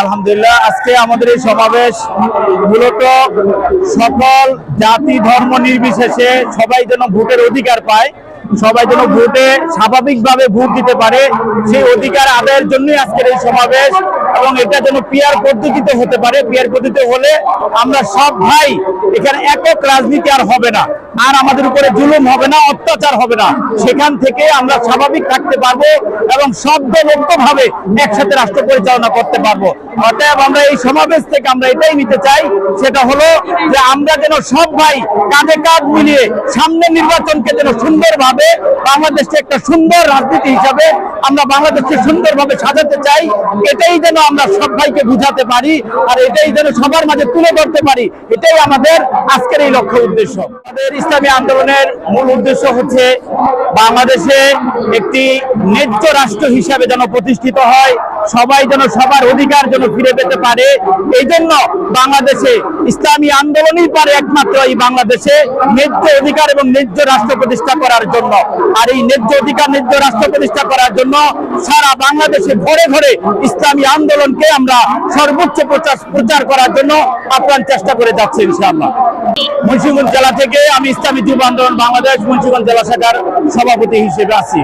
আলহামদুলিল্লাহ, আজকে আমাদের এই সমাবেশ মূলত সকল জাতি ধর্ম নির্বিশেষে সবাই যেন ভোটের অধিকার পায়, সবাই যেন ভোটে স্বাভাবিকভাবে ভোট দিতে পারে, সেই অধিকার আদায়ের জন্যই আজকের এই সমাবেশ। এবং এটা যেন পিয়ার পদ্ধতিতে হতে পারে। পিয়ার পদ্ধতিতে হলে আমরা সব ভাই, এখানে একক রাজনীতি আর হবে না, আর আমাদের উপরে জুলুম হবে না, অত্যাচার হবে না। সেখান থেকে আমরা স্বাভাবিক থাকতে পারবো এবং সব দলবদ্ধভাবে একসাথে রাষ্ট্র পরিচালনা করতে পারবো। অতএব আমরা এই সমাবেশ থেকে আমরা এটাই নিতে চাই, সেটা হলো যে আমরা যেন সব ভাই কাঁধে কাঁধ মিলিয়ে সামনের নির্বাচনকে যেন সুন্দরভাবে বাংলাদেশকে একটা সুন্দর রাজনীতি হিসাবে আমরা বাংলাদেশকে সুন্দরভাবে সাজাতে চাই। এটাই যেন আমরা সব ভাইকে বুঝাতে পারি, আর এটাই যেন সবার মাঝে তুলে ধরতে পারি। এটাই আমাদের আজকের এই লক্ষ্য উদ্দেশ্য। আমাদের ইসলামী আন্দোলনের মূল উদ্দেশ্য হচ্ছে বাংলাদেশে একটি ন্যায্য রাষ্ট্র হিসাবে যেন প্রতিষ্ঠিত হয়, সবাই যেন সবার অধিকার যেন ফিরে পেতে পারে। এই জন্য বাংলাদেশে ইসলামী আন্দোলনই পারে একমাত্র এই বাংলাদেশে ন্যায্য অধিকার এবং ন্যায্য রাষ্ট্র প্রতিষ্ঠা করার জন্য। আর এই ন্যায্য অধিকার ন্যায্য রাষ্ট্র প্রতিষ্ঠা করার জন্য সারা বাংলাদেশে ঘরে ঘরে ইসলামী আন্দোলনকে আমরা সর্বোচ্চ প্রচার করার জন্য আপ্রাণ চেষ্টা করে যাচ্ছি ইনশাআল্লাহ। মুন্সিগঞ্জ জেলা থেকে আমি ইসলামী যুব আন্দোলন বাংলাদেশ মুন্সিগঞ্জ জেলা শাখার সভাপতি হিসেবে আছি।